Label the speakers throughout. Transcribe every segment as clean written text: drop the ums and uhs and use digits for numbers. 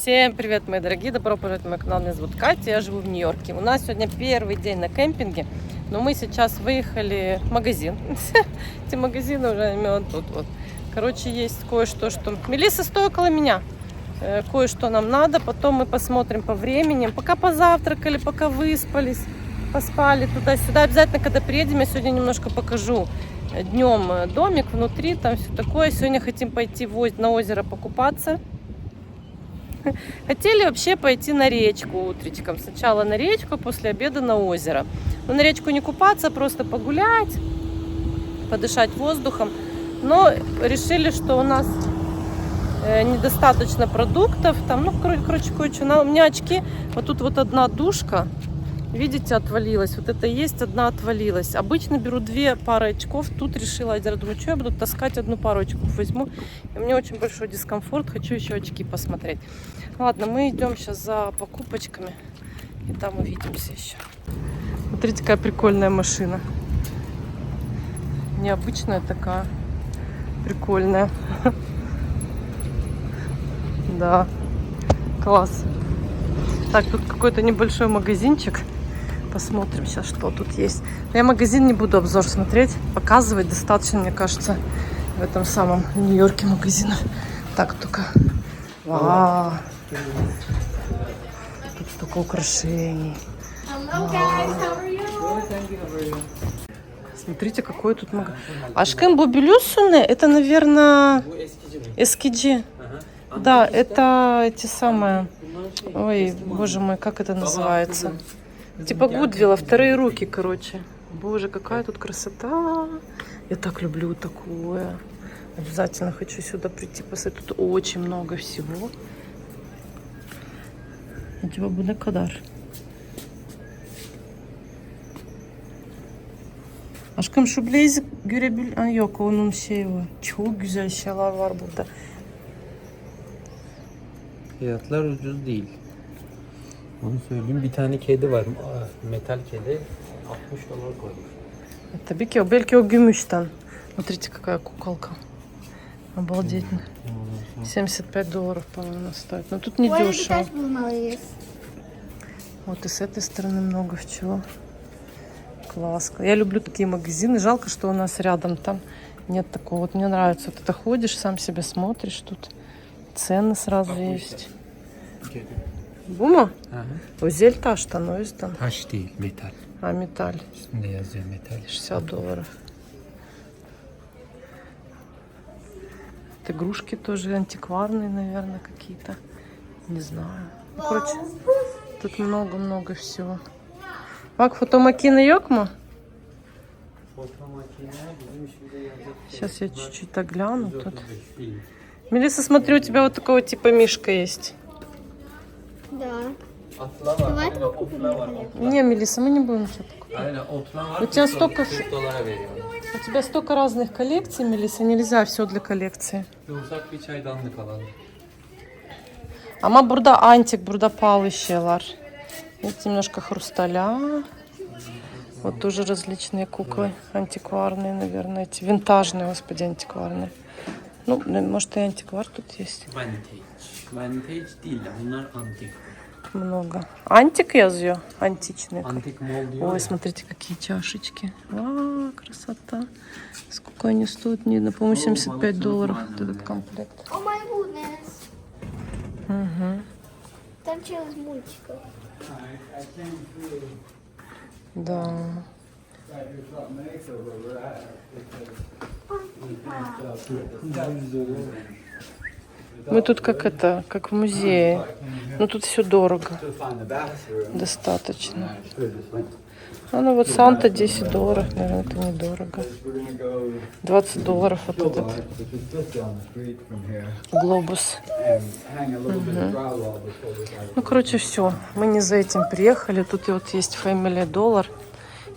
Speaker 1: Всем привет, мои дорогие! Добро пожаловать на мой канал. Меня зовут Катя, я живу в Нью-Йорке. У нас сегодня первый день на кемпинге, но мы сейчас выехали в магазин. Эти магазины уже именно тут вот. Короче, есть кое-что, что... Мелисса, стой около меня. Кое-что нам надо, потом мы посмотрим по времени. Пока позавтракали, пока выспались, поспали туда-сюда. Обязательно, когда приедем, я сегодня немножко покажу днем домик внутри, там все такое. Сегодня хотим пойти на озеро покупаться. Хотели вообще пойти на речку утречком. Сначала на речку, после обеда на озеро. Но на речку не купаться, просто погулять, подышать воздухом. Но решили, что у нас недостаточно продуктов. Там, короче, кое-что. У меня очки. Вот тут вот одна дужка. Видите, отвалилась. Вот это есть, одна отвалилась. Обычно беру 2 пары очков. Тут решила, я думаю, что я буду таскать, одну пару очков возьму. И мне очень большой дискомфорт. Хочу еще очки посмотреть. Ладно, мы идем сейчас за покупочками. И там увидимся еще. Смотрите, какая прикольная машина. Необычная такая. Прикольная. Да. Класс. Так, тут какой-то небольшой магазинчик. Посмотрим сейчас, что тут есть. Но я магазин не буду обзор смотреть. Показывать достаточно, мне кажется, в этом самом Нью-Йорке магазинов. Так, только... Вау. Тут столько украшений. Смотрите, какой тут магазин. Aşkım bu biliyorsun ne? Это, наверное, эскиджи. Да, это эти самые... Ой, боже мой, как это называется? Типа Гудвилла, вторые руки, короче. Боже, какая тут красота. Я так люблю такое. Обязательно хочу сюда прийти, посмотреть. Тут очень много всего. Acaba bu ne kadar? Aşkım şu blazer yok, onun şeyi var. Çok güzel şeyler var burada.
Speaker 2: Fiyatlar ucuz değil. Onu söyleyeyim. Bir tane kedi var. Metal kedi. $60 koymuş.
Speaker 1: Tabii ki o. Belki o gümüşten. Смотрите, какая куколка. Обалдеть. $75, по-моему, стоит. Но тут не дешево. Вот и с этой стороны много чего. Класс. Я люблю такие магазины. Жалко, что у нас рядом там нет такого. Вот мне нравится. Вот это ходишь, сам себе смотришь. Тут цены сразу есть. Bu mu? Özel taştan, o yüzden.
Speaker 2: Taş değil, metal.
Speaker 1: А, металл.
Speaker 2: Üstünde yazıyor metal.
Speaker 1: $60. Вот игрушки тоже антикварные, наверное, какие-то. Не знаю. Ну, короче, тут много-много всего. Bak foto makine yok mu? Сейчас я чуть-чуть так гляну тут. Мелисса, смотрю, у тебя вот такого типа мишка есть.
Speaker 3: Да. Давай купим.
Speaker 1: Не, Мелисса, мы не будем ничего покупать. У тебя столько... У тебя столько разных коллекций, Мелисса, нельзя все для коллекции. Ama burada antik, burada pahalı şeyler. Видите, немножко хрусталя. Вот тоже различные куклы антикварные, наверное, эти винтажные, господи, антикварные. Ну, может и антиквар тут есть.
Speaker 2: Vintage değil, bunlar antik.
Speaker 1: Много. Антик yazıyor. Античные.
Speaker 2: Antik mol diyor.
Speaker 1: Ой, смотрите, какие чашечки. А, красота. Сколько они стоят? Не, по-моему, $75 вот этот комплект.
Speaker 3: О май гуднес.
Speaker 1: Угу.
Speaker 3: Там через мультиков.
Speaker 1: Да. Мы тут как в музее. Но тут все дорого. Достаточно. А ну вот Санта $10, наверное, это недорого. $20 вот этот глобус. Угу. Ну, короче, все. Мы не за этим приехали. Тут вот есть Family Dollar.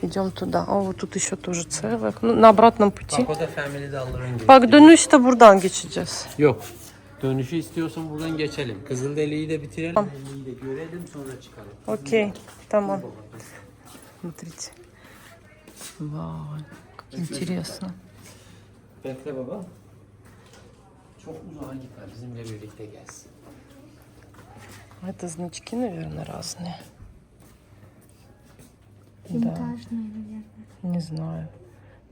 Speaker 1: Идем туда. О, вот тут еще тоже целое. Ну, на обратном пути. Bak dönüşte buradan geçeceğiz.
Speaker 2: Yok. Dönüşü istiyorsan buradan geçelim. Kızılderili'yi de bitirelim. Dereli'yi de görelim sonra çıkalım.
Speaker 1: Окей, tamam. Смотрите. Вау, как интересно.
Speaker 2: Bekle baba. Çok uzağa gitme. Bizimle birlikte gelsin.
Speaker 1: Это значки, наверное, разные. Да,
Speaker 3: Винтажные, наверное.
Speaker 1: не знаю.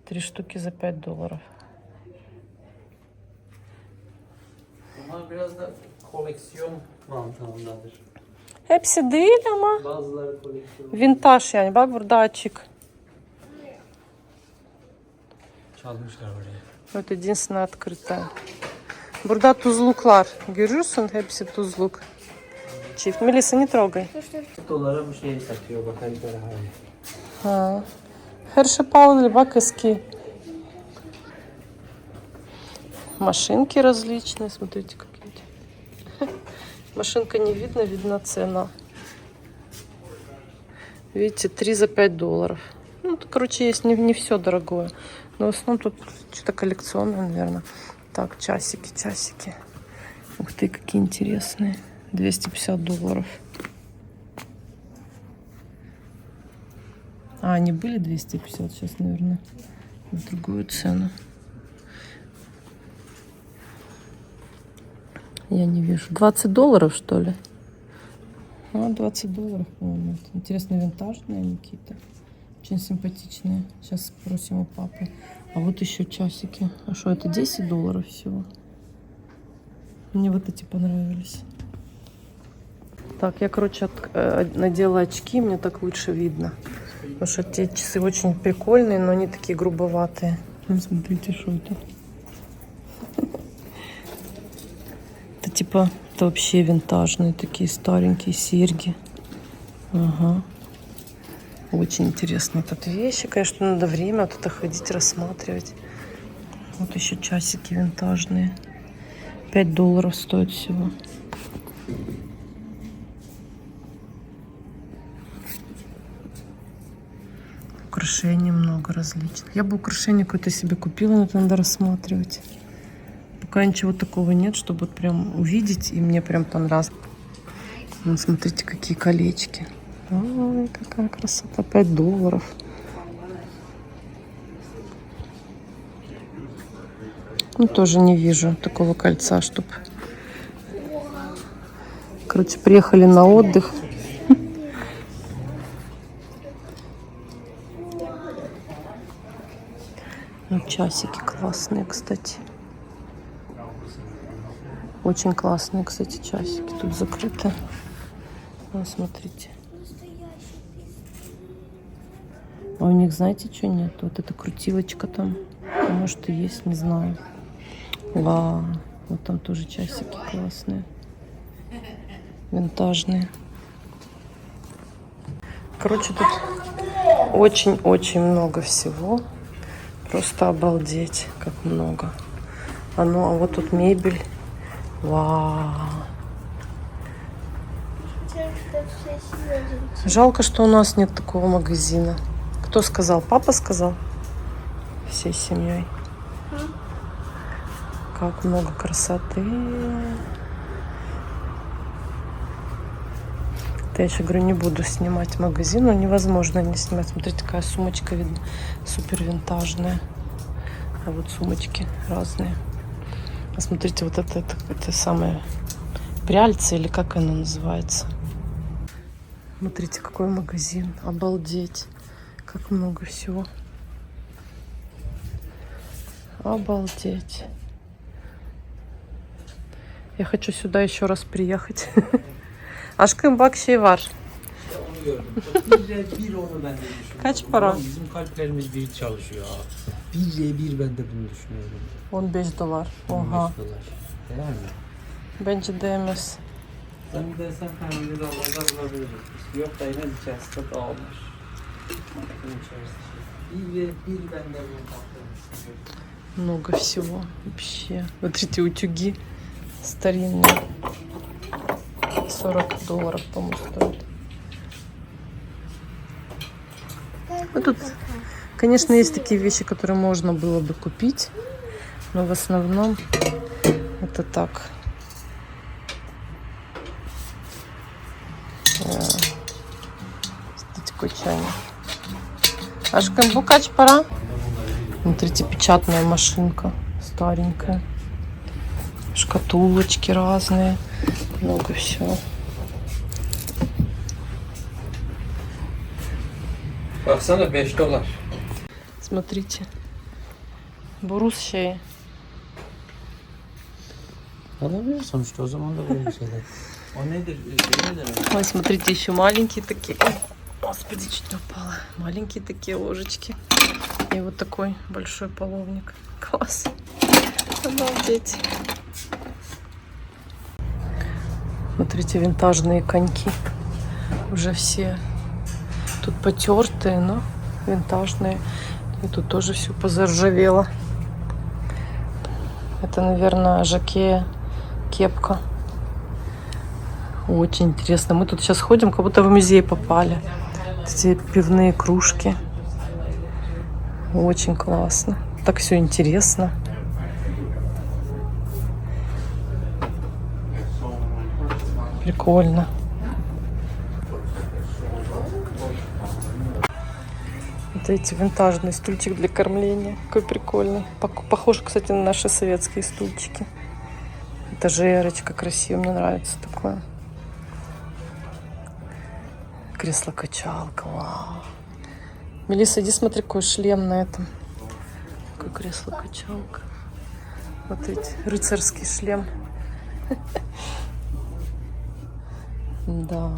Speaker 1: 3 штуки за $5.
Speaker 2: Bunlar biraz da koleksiyon mantığındadır.
Speaker 1: Hepsi değil ama
Speaker 2: Bazıları koleksiyon.
Speaker 1: vintaj yani. Bak burada açık.
Speaker 2: Çalmışlar oraya.
Speaker 1: Вот единственное открытое. Burada tuzluklar. Görüyorsun, hepsi tuzluk. Çift. Melisa, не трогай.
Speaker 2: Dolara bu şeyi satıyor bak Haydar abi.
Speaker 1: Ha. Hershey Powell, bak eski. Машинки различные. Смотрите, какие. Машинка не видно, видна цена. Видите, 3 за $5. Ну, тут, короче, есть не все дорогое. Но в основном тут что-то коллекционное, наверное. Так, часики. Ух ты, какие интересные. $250. А, они были 250, сейчас, наверное, в другую цену. Я не вижу. $20, что ли? А, $20, по-моему. Интересно, винтажные они какие-то. Очень симпатичные. Сейчас спросим у папы. А вот еще часики. А что, это $10 всего? Мне вот эти понравились. Так, я, короче, надела очки, мне так лучше видно. Потому что те часы очень прикольные, но они такие грубоватые. Ну, смотрите, что это. Это типа, это вообще винтажные такие старенькие серьги. Ага. Очень интересные тут вещи. Конечно, надо время вот это ходить, рассматривать. Вот еще часики винтажные. $5 стоит всего. Украшений много различных. Я бы украшение какое-то себе купила, но это надо рассматривать. Пока ничего такого нет, чтобы вот прям увидеть, и мне прям понравилось. Вот смотрите, какие колечки. Ой, какая красота. $5. Ну, тоже не вижу такого кольца, чтобы... Короче, приехали на отдых. Ну, часики классные, кстати. Очень классные, кстати, часики. Тут закрыто. Вот, смотрите. А у них, знаете, что нет? Вот эта крутилочка там. Может, и есть, не знаю. Вау. Вот там тоже часики классные. Винтажные. Короче, тут очень-очень много всего. Просто обалдеть, как много. А вот тут мебель. Вау. Жалко, что у нас нет такого магазина. Кто сказал? Папа сказал? Всей семьей. Как много красоты. Я еще говорю, не буду снимать магазин, но невозможно не снимать. Смотрите, какая сумочка, видно, супер винтажная. А вот сумочки разные. А смотрите, вот это самое пряльца, или как она называется. Смотрите, какой магазин. Обалдеть. Как много всего. Обалдеть. Я хочу сюда еще раз приехать. Aşkım bak şey var.
Speaker 2: Onu gördüm. Bir onu ben de düşünüyorum.
Speaker 1: Kaç para?
Speaker 2: Bizim kalplerimiz bir çalışıyor abi. 1'e 1 ben de bunu düşünüyorum.
Speaker 1: $15.
Speaker 2: 15
Speaker 1: Oha.
Speaker 2: dolar. Değer mi?
Speaker 1: Bence değmez.
Speaker 2: Sen dersen $1 dolarda bulabiliriz. Yok da yine içerisinde dağılmış. Bunun içerisinde. 1'e 1 ben de bunu düşünüyorum.
Speaker 1: Много всего вообще. Смотрите, утюги старинные. $40, по-моему, стоит. Ну, тут, конечно, есть такие вещи, которые можно было бы купить, но в основном это так. Смотрите, какой чайник. Aşkım bu kaç para? Смотрите, печатная машинка старенькая. Шкатулочки разные. Много всего.
Speaker 2: Baksana $5.
Speaker 1: Смотрите. Buruz şeyi.
Speaker 2: Alabilir sonuçta o zaman da böyle şeyler. O nedir? Şey nedir?
Speaker 1: Ой, смотрите, еще маленькие такие. Ой, господи, чуть не упала. Маленькие такие ложечки. И вот такой большой половник. Класс. Обалдеть. Смотрите, винтажные коньки. Уже все тут потертые, но винтажные. И тут тоже все позаржавело. Это, наверное, жакея кепка. Очень интересно. Мы тут сейчас ходим, как будто в музей попали. Эти пивные кружки. Очень классно. Так все интересно. Прикольно. Вот эти винтажный стульчик для кормления. Какой прикольный. Похож, кстати, на наши советские стульчики. Этажерочка красивая. Мне нравится такое. Кресло-качалка. Вау. Мелисса, иди смотри, какой шлем на этом. Какое кресло-качалка. Вот эти. Рыцарский шлем. Да.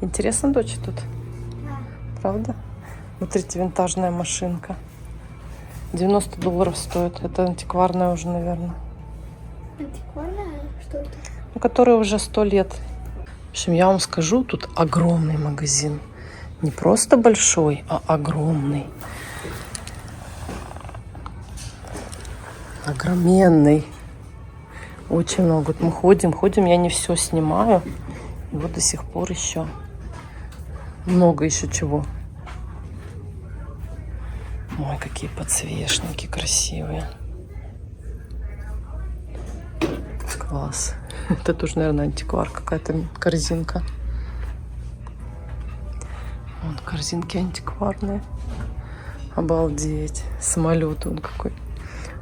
Speaker 1: Интересно, дочь, тут? Правда? Смотрите, винтажная машинка. $90 стоит. Это антикварная уже, наверное.
Speaker 3: Антикварная? Что это?
Speaker 1: Ну, которая уже 100 лет. В общем, я вам скажу, тут огромный магазин. Не просто большой, а огромный. Огроменный. Очень много. Вот мы ходим, я не все снимаю. И вот до сих пор еще много еще чего. Ой, какие подсвечники красивые. Класс. Это тоже, наверное, антиквар, какая-то корзинка. Вот корзинки антикварные. Обалдеть. Самолет он какой.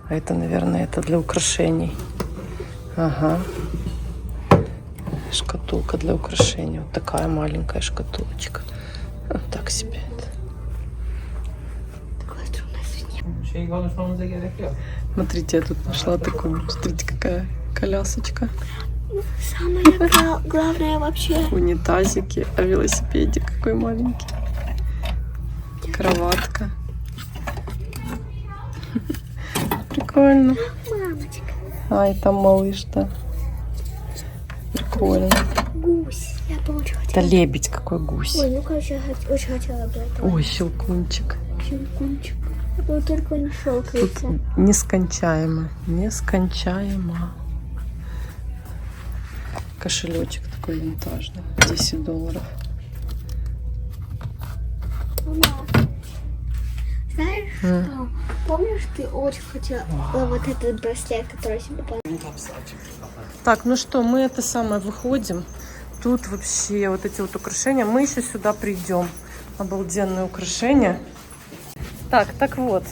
Speaker 1: А это, наверное, это для украшений. Ага. Шкатулка для украшения. Вот такая маленькая шкатулочка. Вот так себе это.
Speaker 2: Şey konuşmamıza gerek yok.
Speaker 1: Смотрите, я тут нашла такую. Смотрите, какая колясочка.
Speaker 3: Самое главное вообще.
Speaker 1: Унитазики. А велосипедик какой маленький. Кроватка. Прикольно.
Speaker 3: Мамочка.
Speaker 1: А, и там малыш, да. Прикольно.
Speaker 3: Гусь. Я бы очень
Speaker 1: Это
Speaker 3: хотела.
Speaker 1: лебедь, какой гусь.
Speaker 3: Ой, ну короче, я очень хотела бы это.
Speaker 1: Ой, щелкунчик.
Speaker 3: Щелкунчик. Но только он
Speaker 1: Тут
Speaker 3: щелкается.
Speaker 1: нескончаемо. Нескончаемо. Кошелечек такой винтажный. $10.
Speaker 3: Мама, знаешь что? Помнишь, ты очень хотела вот этот браслет, который себе понравился?
Speaker 1: Так, ну что, мы это самое выходим. Тут вообще вот эти вот украшения. Мы еще сюда придем. Обалденные украшения. Так вот.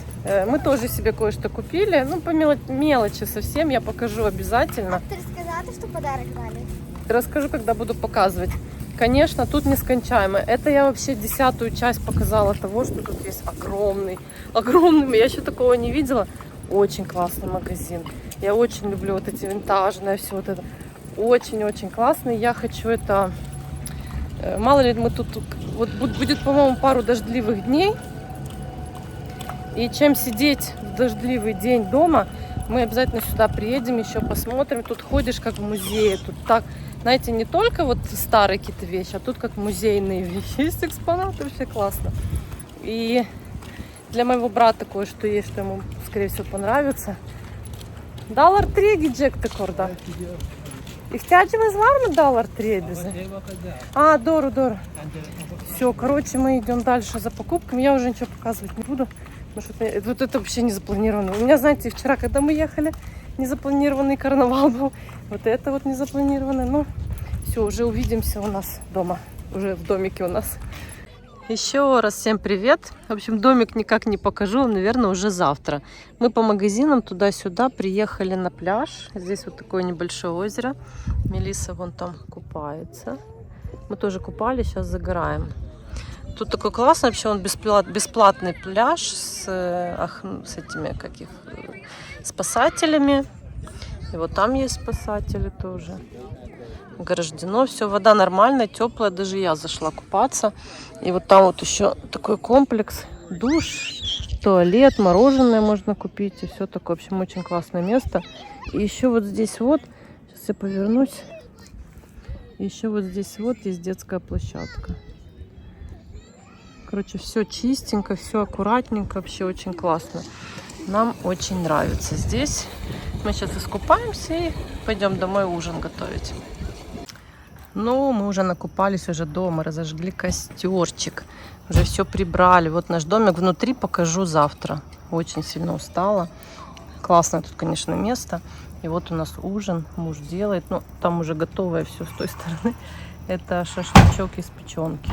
Speaker 1: Мы тоже себе кое-что купили. Ну, по мелочи совсем. Я покажу обязательно.
Speaker 3: Ты рассказала, что подарок дали?
Speaker 1: Расскажу, когда буду показывать. Конечно, тут нескончаемо. Это я вообще 10-ю часть показала того, что тут есть огромный. Я еще такого не видела. Очень классный магазин. Я очень люблю вот эти винтажные, все вот это. Очень-очень классный. Я хочу это... Мало ли, мы тут... Вот будет, по-моему, пару дождливых дней. И чем сидеть в дождливый день дома, мы обязательно сюда приедем, еще посмотрим. Тут ходишь как в музее. Тут так, знаете, не только вот старые какие-то вещи, а тут как музейные вещи. Есть экспонаты, вообще классно. И для моего брата кое-что есть, что ему, скорее всего, понравится. $3 gidecekti orada. İhtiyacımız var mı $3 bize? А, doğru. Все, короче, мы идем дальше за покупками. Я уже ничего показывать не буду. Потому что вот это вообще не запланировано. У меня, знаете, вчера, когда мы ехали, незапланированный карнавал был. Вот это вот незапланированное. Ну, все, уже увидимся у нас дома. Уже в домике у нас. Еще раз всем привет. В общем, домик никак не покажу, наверное, уже завтра. Мы по магазинам туда-сюда приехали на пляж. Здесь вот такое небольшое озеро. Мелисса вон там купается. Мы тоже купались, сейчас загораем. Тут такой классный, вообще он бесплатный пляж с этими спасателями. И вот там есть спасатели тоже. Ограждено все, вода нормальная, теплая, даже я зашла купаться. И вот там вот еще такой комплекс, душ, туалет, мороженое можно купить. И все такое, в общем, очень классное место. И еще вот здесь вот, сейчас я повернусь. Еще вот здесь вот есть детская площадка. Короче, все чистенько, все аккуратненько, вообще очень классно. Нам очень нравится здесь. Мы сейчас искупаемся и пойдем домой ужин готовить. Ну, мы уже накупались уже дома, разожгли костерчик, уже все прибрали. Вот наш домик, внутри покажу завтра. Очень сильно устала. Классное тут, конечно, место. И вот у нас ужин муж делает. Ну, там уже готовое все с той стороны. Это шашлычок из печенки.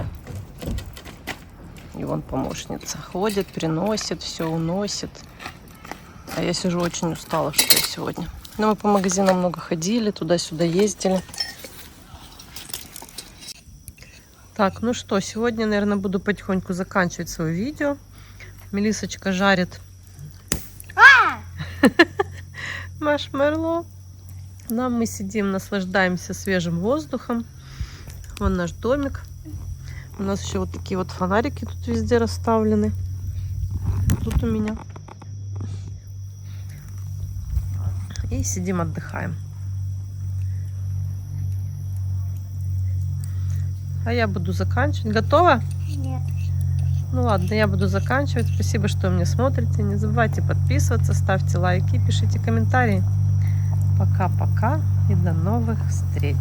Speaker 1: И вон помощница ходит, приносит, все уносит. А я сижу очень устала, что я сегодня. Но мы по магазинам много ходили, туда-сюда ездили. Так, ну что, сегодня, наверное, буду потихоньку заканчивать свое видео. Мелисочка жарит маршмеллоу. Нам мы сидим, наслаждаемся свежим воздухом. Вон наш домик. У нас еще вот такие вот фонарики тут везде расставлены. Тут у меня. И сидим, отдыхаем. А я буду заканчивать. Готова?
Speaker 3: Нет.
Speaker 1: Ну ладно, я буду заканчивать. Спасибо, что меня смотрите. Не забывайте подписываться, ставьте лайки, пишите комментарии. Пока-пока и до новых встреч.